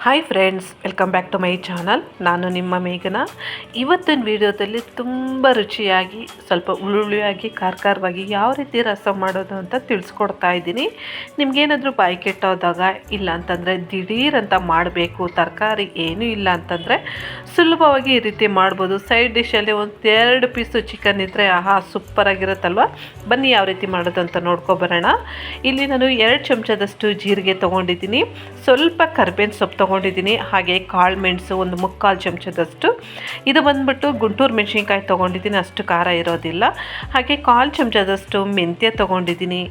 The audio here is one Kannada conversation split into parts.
Hi friends, welcome back to my channel. ನಾನು ನಿಮ್ಮ ಮೇಘನ. ಇವತ್ತಿನ ವಿಡಿಯೋದಲ್ಲಿ ತುಂಬ ರುಚಿಯಾಗಿ, ಸ್ವಲ್ಪ ಹುಳಿಯಾಗಿ, ಖಾರವಾಗಿ ಯಾವ ರೀತಿ ರಸಂ ಮಾಡೋದು ಅಂತ ತಿಳಿಸ್ಕೊಡ್ತಾ ಇದ್ದೀನಿ. ನಿಮಗೇನಾದರೂ ಬಾಯಿ ಕೆಟ್ಟೋದಾಗ, ಇಲ್ಲ ಅಂತಂದರೆ ದಿಢೀರಂತ ಮಾಡಬೇಕು, ತರಕಾರಿ ಏನೂ ಇಲ್ಲ ಅಂತಂದರೆ ಸುಲಭವಾಗಿ ಈ ರೀತಿ ಮಾಡ್ಬೋದು. ಸೈಡ್ ಡಿಶಲ್ಲಿ ಒಂದು 2 ಪೀಸು ಚಿಕನ್ ಇದ್ದರೆ ಆಹಾ ಸೂಪರಾಗಿರುತ್ತಲ್ವ. ಬನ್ನಿ ಯಾವ ರೀತಿ ಮಾಡೋದು ಅಂತ ನೋಡ್ಕೊಬರೋಣ. ಇಲ್ಲಿ ನಾನು 2 ಚಮಚದಷ್ಟು ಜೀರಿಗೆ ತೊಗೊಂಡಿದ್ದೀನಿ, ಸ್ವಲ್ಪ ಕರ್ಬೇವಿನ ಸೊಪ್ಪು ತೊಗೊಂಡಿದ್ದೀನಿ, ಹಾಗೆ ಕಾಳು ಮೆಣಸು ಒಂದು 3/4 ಚಮಚದಷ್ಟು. ಇದು ಬಂದ್ಬಿಟ್ಟು ಗುಂಟೂರು ಮೆಣಸಿನ್ಕಾಯಿ ತೊಗೊಂಡಿದ್ದೀನಿ, ಅಷ್ಟು ಖಾರ ಇರೋದಿಲ್ಲ. ಹಾಗೆ 1/4 ಚಮಚದಷ್ಟು ಮೆಂತ್ಯ ತೊಗೊಂಡಿದ್ದೀನಿ.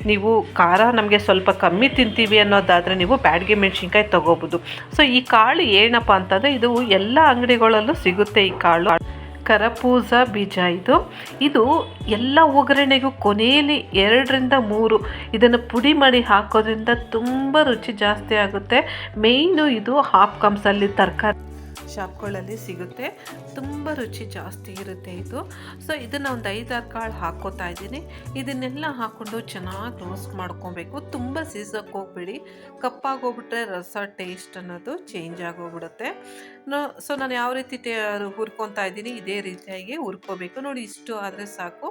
ನೀವು ಖಾರ ನಮಗೆ ಸ್ವಲ್ಪ ಕಮ್ಮಿ ತಿಂತೀವಿ ಅನ್ನೋದಾದರೆ ನೀವು ಬ್ಯಾಡಗಿ ಮೆಣಸಿನ್ಕಾಯಿ ತೊಗೋಬೋದು. ಸೊ ಈ ಕಾಳು ಏನಪ್ಪ ಅಂತಂದರೆ ಇದು ಎಲ್ಲ ಅಂಗಡಿಗಳಲ್ಲೂ ಸಿಗುತ್ತೆ. ಈ ಕಾಳು ಕರಪೂಜ ಬೀಜ. ಇದು ಎಲ್ಲ ಒಗ್ಗರಣೆಗೂ ಕೊನೆಯಲ್ಲಿ 2ರಿಂದ 3 ಇದನ್ನು ಪುಡಿ ಮಾಡಿ ಹಾಕೋದ್ರಿಂದ ತುಂಬ ರುಚಿ ಜಾಸ್ತಿ ಆಗುತ್ತೆ. ಮೇಯ್ನು ಇದು ಹಾಪ್ಕಾಮ್ಸಲ್ಲಿ ತರಕಾರಿ ಶಾಪ್ಗಳಲ್ಲಿ ಸಿಗುತ್ತೆ, ತುಂಬ ರುಚಿ ಜಾಸ್ತಿ ಇರುತ್ತೆ ಇದು. ಸೊ ಇದನ್ನು ಒಂದು 5-6 ಕಾಳು ಹಾಕ್ಕೋತಾ ಇದ್ದೀನಿ. ಇದನ್ನೆಲ್ಲ ಹಾಕ್ಕೊಂಡು ಚೆನ್ನಾಗಿ ರೋಸ್ಟ್ ಮಾಡ್ಕೊಬೇಕು. ತುಂಬ ಸೀಸಕ್ಕೆ ಹೋಗ್ಬೇಡಿ, ಕಪ್ಪಾಗೋಗ್ಬಿಟ್ರೆ ರಸ ಟೇಸ್ಟ್ ಅನ್ನೋದು ಚೇಂಜ್ ಆಗೋಗ್ಬಿಡುತ್ತೆ. ಸೊ ನಾನು ಯಾವ ರೀತಿ ಹುರ್ಕೊತಾ ಇದ್ದೀನಿ ಇದೇ ರೀತಿಯಾಗಿ ಹುರ್ಕೋಬೇಕು. ನೋಡಿ, ಇಷ್ಟು ಆದರೆ ಸಾಕು.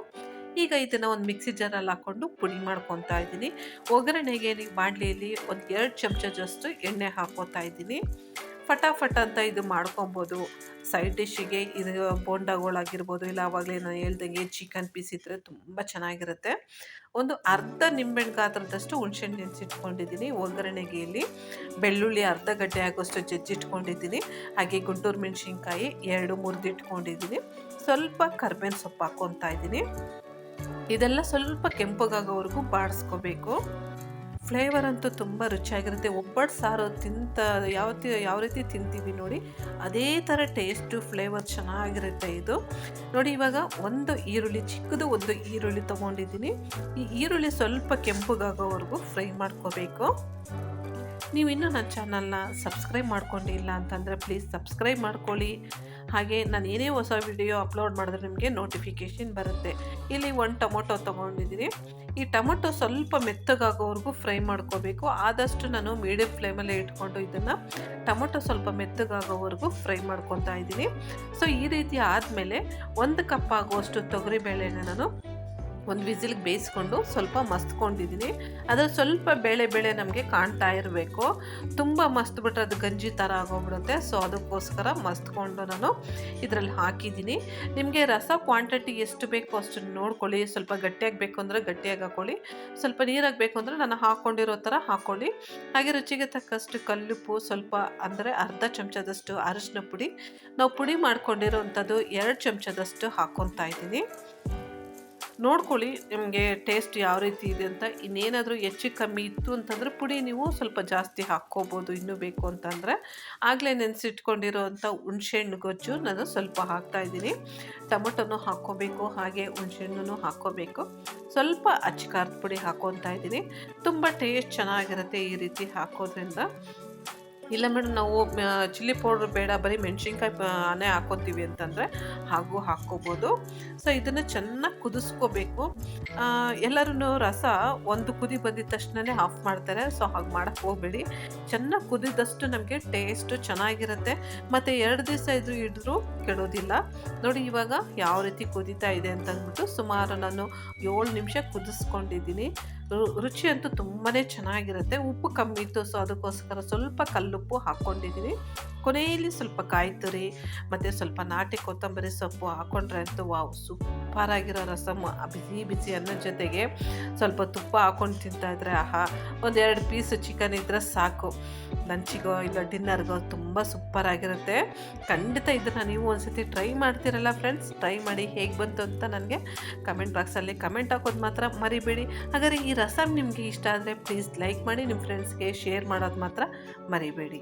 ಈಗ ಇದನ್ನು ಒಂದು ಮಿಕ್ಸಿ ಜಾರಲ್ಲಿ ಹಾಕ್ಕೊಂಡು ಪುಡಿ ಮಾಡ್ಕೊತಾ ಇದ್ದೀನಿ. ಒಗ್ಗರಣೆಗೆ ನೀವು ಬಾಣಲಿಯಲ್ಲಿ ಒಂದು 2 ಚಮಚದಷ್ಟು ಎಣ್ಣೆ ಹಾಕ್ಕೋತಾ ಇದ್ದೀನಿ. ಫಟಾಫಟ್ ಅಂತ ಇದು ಮಾಡ್ಕೊಬೋದು. ಸೈಡ್ ಡಿಶ್ಶಿಗೆ ಇದು ಬೋಂಡಾಗಳಾಗಿರ್ಬೋದು, ಇಲ್ಲ ಆವಾಗಲೇ ನಾನು ಹೇಳ್ದಂಗೆ ಚಿಕನ್ ಪೀಸ್ ಇದ್ದರೆ ತುಂಬ ಚೆನ್ನಾಗಿರುತ್ತೆ. ಒಂದು ಅರ್ಧ ನಿಂಬೆಹಣ್ಣು ಗಾತ್ರದಷ್ಟು ಹುಣಸೆಹಣ್ಣು ನೆನೆಸಿಟ್ಕೊಂಡಿದ್ದೀನಿ. ಒಗ್ಗರಣೆಗೆ ಇಲ್ಲಿ ಬೆಳ್ಳುಳ್ಳಿ ಅರ್ಧ ಗಡ್ಡೆ ಆಗೋಷ್ಟು ಜಜ್ಜಿಟ್ಕೊಂಡಿದ್ದೀನಿ. ಹಾಗೆ ಗುಂಟೂರು ಮೆಣಸಿನ್ಕಾಯಿ 2 ಮುರಿದಿಟ್ಕೊಂಡಿದ್ದೀನಿ. ಸ್ವಲ್ಪ ಕರ್ಬೇವಿನ ಸೊಪ್ಪು ಹಾಕ್ಕೊತಾ ಇದ್ದೀನಿ. ಇದೆಲ್ಲ ಸ್ವಲ್ಪ ಕೆಂಪಗಾಗೋವರೆಗೂ ಬಾಡಿಸ್ಕೋಬೇಕು. ಫ್ಲೇವರ್ ಅಂತೂ ತುಂಬ ರುಚಿಯಾಗಿರುತ್ತೆ. ಒಬ್ಬಟ್ಟು ಸಾರು ಯಾವ ರೀತಿ ತಿಂತೀವಿ ನೋಡಿ, ಅದೇ ಥರ ಟೇಸ್ಟು ಫ್ಲೇವರ್ ಚೆನ್ನಾಗಿರುತ್ತೆ ಇದು. ನೋಡಿ, ಇವಾಗ ಒಂದು ಈರುಳ್ಳಿ, ಚಿಕ್ಕದು ಒಂದು ಈರುಳ್ಳಿ ತೊಗೊಂಡಿದ್ದೀನಿ. ಈ ಈರುಳ್ಳಿ ಸ್ವಲ್ಪ ಕೆಂಪಗಾಗೋವರೆಗೂ ಫ್ರೈ ಮಾಡ್ಕೋಬೇಕು. ನೀವು ಇನ್ನೂ ನನ್ನ ಚಾನಲ್ನ ಸಬ್ಸ್ಕ್ರೈಬ್ ಮಾಡ್ಕೊಂಡಿಲ್ಲ ಅಂತಂದರೆ ಪ್ಲೀಸ್ ಸಬ್ಸ್ಕ್ರೈಬ್ ಮಾಡ್ಕೊಳ್ಳಿ. ಹಾಗೆ ನಾನು ಏನೇ ಹೊಸ ವಿಡಿಯೋ ಅಪ್ಲೋಡ್ ಮಾಡಿದ್ರೆ ನಿಮಗೆ ನೋಟಿಫಿಕೇಷನ್ ಬರುತ್ತೆ. ಇಲ್ಲಿ 1 ಟೊಮೊಟೊ ತೊಗೊಂಡಿದ್ದೀನಿ. ಈ ಟೊಮೊಟೊ ಸ್ವಲ್ಪ ಮೆತ್ತಗಾಗೋವರೆಗೂ ಫ್ರೈ ಮಾಡ್ಕೋಬೇಕು. ಆದಷ್ಟು ನಾನು ಮೀಡಿಯಮ್ ಫ್ಲೇಮಲ್ಲೇ ಇಟ್ಕೊಂಡು ಇದನ್ನು ಟೊಮೊಟೊ ಸ್ವಲ್ಪ ಮೆತ್ತಗಾಗೋವರೆಗೂ ಫ್ರೈ ಮಾಡ್ಕೊತಾ ಇದ್ದೀನಿ. ಸೊ ಈ ರೀತಿ ಆದಮೇಲೆ 1 ಕಪ್ ಆಗುವಷ್ಟು ತೊಗರಿಬೇಳೆನ ನಾನು ಒಂದು ವಿಸಿಲ್ಗೆ ಬೇಯಿಸ್ಕೊಂಡು ಸ್ವಲ್ಪ ಮಸ್ತ್ಕೊಂಡಿದ್ದೀನಿ. ಅದರ ಸ್ವಲ್ಪ ಬೇಳೆ ನಮಗೆ ಕಾಣ್ತಾ ಇರಬೇಕು. ತುಂಬ ಮಸ್ತ್ಬಿಟ್ರೆ ಅದು ಗಂಜಿ ಥರ ಆಗೋಗ್ಬಿಡುತ್ತೆ. ಸೊ ಅದಕ್ಕೋಸ್ಕರ ಮಸ್ತ್ಕೊಂಡು ನಾನು ಇದರಲ್ಲಿ ಹಾಕಿದ್ದೀನಿ. ನಿಮಗೆ ರಸ ಕ್ವಾಂಟಿಟಿ ಎಷ್ಟು ಬೇಕೋ ಅಷ್ಟು ನೋಡ್ಕೊಳ್ಳಿ. ಸ್ವಲ್ಪ ಗಟ್ಟಿಯಾಗಿ ಬೇಕು ಅಂದರೆ ಗಟ್ಟಿಯಾಗಿ ಹಾಕ್ಕೊಳ್ಳಿ, ಸ್ವಲ್ಪ ನೀರಾಗಿ ಬೇಕು ಅಂದರೆ ನಾನು ಹಾಕ್ಕೊಂಡಿರೋ ಥರ ಹಾಕ್ಕೊಳ್ಳಿ. ಹಾಗೆ ರುಚಿಗೆ ತಕ್ಕಷ್ಟು ಕಲ್ಲುಪ್ಪು, ಸ್ವಲ್ಪ ಅಂದರೆ ಅರ್ಧ ಚಮಚದಷ್ಟು ಅರಿಶಿನ ಪುಡಿ, ನಾವು ಪುಡಿ ಮಾಡ್ಕೊಂಡಿರೋವಂಥದ್ದು 2 ಚಮಚದಷ್ಟು ಹಾಕ್ಕೊತಾ ಇದ್ದೀನಿ. ನೋಡ್ಕೊಳ್ಳಿ ನಿಮಗೆ ಟೇಸ್ಟ್ ಯಾವ ರೀತಿ ಇದೆ ಅಂತ. ಇನ್ನೇನಾದರೂ ಹೆಚ್ಚು ಕಮ್ಮಿ ಇತ್ತು ಅಂತಂದರೆ ಪುಡಿ ನೀವು ಸ್ವಲ್ಪ ಜಾಸ್ತಿ ಹಾಕ್ಕೋಬೋದು, ಇನ್ನೂ ಬೇಕು ಅಂತಂದರೆ. ಆಗಲೇ ನೆನೆಸಿಟ್ಕೊಂಡಿರೋವಂಥ ಹುಣಸೆಹಣ್ಣು ಗೊಜ್ಜು ನಾನು ಸ್ವಲ್ಪ ಹಾಕ್ತಾಯಿದ್ದೀನಿ. ಟೊಮೊಟೊನೂ ಹಾಕ್ಕೋಬೇಕು, ಹಾಗೆ ಹುಣಸೆಹಣ್ಣು ಹಾಕ್ಕೋಬೇಕು. ಸ್ವಲ್ಪ ಅಚ್ಚ ಖಾರದ ಪುಡಿ ಹಾಕ್ಕೊತಾ ಇದ್ದೀನಿ. ತುಂಬ ಟೇಸ್ಟ್ ಚೆನ್ನಾಗಿರುತ್ತೆ ಈ ರೀತಿ ಹಾಕೋದ್ರಿಂದ. ಇಲ್ಲ ಮೇಡಮ್ ನಾವು ಚಿಲ್ಲಿ ಪೌಡ್ರ್ ಬೇಡ, ಬರೀ ಮೆಣಸಿನ್ಕಾಯಿ ಹಾಕ್ಕೊತೀವಿ ಅಂತಂದರೆ ಹಾಗೂ ಹಾಕ್ಕೋಬೋದು. ಸೊ ಇದನ್ನು ಚೆನ್ನಾಗಿ ಕುದಿಸ್ಕೋಬೇಕು. ಎಲ್ಲರೂ ರಸ ಒಂದು ಕುದಿ ಬಂದಿದ ತಕ್ಷಣವೇ ಆಫ್ ಮಾಡ್ತಾರೆ. ಸೊ ಹಾಗೆ ಮಾಡೋಕ್ಕೆ ಹೋಗಬೇಡಿ. ಚೆನ್ನಾಗಿ ಕುದಿದಷ್ಟು ನಮಗೆ ಟೇಸ್ಟು ಚೆನ್ನಾಗಿರುತ್ತೆ, ಮತ್ತು 2 ದಿವಸ ಇದ್ರೂ ಕೆಡೋದಿಲ್ಲ. ನೋಡಿ ಇವಾಗ ಯಾವ ರೀತಿ ಕುದೀತಾ ಇದೆ ಅಂತ ಅಂದ್ಬಿಟ್ಟು ಸುಮಾರು ನಾನು 7 ನಿಮಿಷ ಕುದಿಸ್ಕೊಂಡಿದ್ದೀನಿ. ರುಚಿ ಅಂತೂ ತುಂಬಾ ಚೆನ್ನಾಗಿರುತ್ತೆ. ಉಪ್ಪು ಕಮ್ಮಿ ಇತ್ತು, ಸೊ ಅದಕ್ಕೋಸ್ಕರ ಸ್ವಲ್ಪ ಕಲ್ಲುಪ್ಪು ಹಾಕ್ಕೊಂಡಿದ್ದೀನಿ. ಕೊನೆಯಲ್ಲಿ ಸ್ವಲ್ಪ ಕಾಯಿ ತುರಿ ಮತ್ತು ಸ್ವಲ್ಪ ನಾಟಿ ಕೊತ್ತಂಬರಿ ಸೊಪ್ಪು ಹಾಕ್ಕೊಂಡ್ರೆ ಅಂತೂ ವಾವ್, ಸೂಪರಾಗಿರೋ ರಸಮ್. ಬಿಸಿ ಅನ್ನದ ಜೊತೆಗೆ ಸ್ವಲ್ಪ ತುಪ್ಪ ಹಾಕ್ಕೊಂಡು ತಿಂತಾಯಿದ್ರೆ ಆಹಾ, ಒಂದು 2 ಪೀಸ್ ಚಿಕನ್ ಇದ್ದರೆ ಸಾಕು. ಲಂಚಿಗೋ ಇಲ್ಲ ಡಿನ್ನರ್ಗೋ ತುಂಬ ಸೂಪರಾಗಿರುತ್ತೆ. ಖಂಡಿತ ಇದನ್ನು ನೀವು ಒಂದ್ಸತಿ ಟ್ರೈ ಮಾಡ್ತೀರಲ್ಲ ಫ್ರೆಂಡ್ಸ್, ಟ್ರೈ ಮಾಡಿ ಹೇಗೆ ಬಂತು ಅಂತ ನನಗೆ ಕಮೆಂಟ್ ಬಾಕ್ಸಲ್ಲಿ ಕಮೆಂಟ್ ಹಾಕೋದು ಮಾತ್ರ ಮರಿಬೇಡಿ. ಹಾಗಾದರೆ ಈ ರಸಮ್ ನಿಮಗೆ ಇಷ್ಟ ಆದರೆ ಪ್ಲೀಸ್ ಲೈಕ್ ಮಾಡಿ, ನಿಮ್ಮ ಫ್ರೆಂಡ್ಸ್ಗೆ ಶೇರ್ ಮಾಡೋದು ಮಾತ್ರ ಮರಿಬೇಡಿ.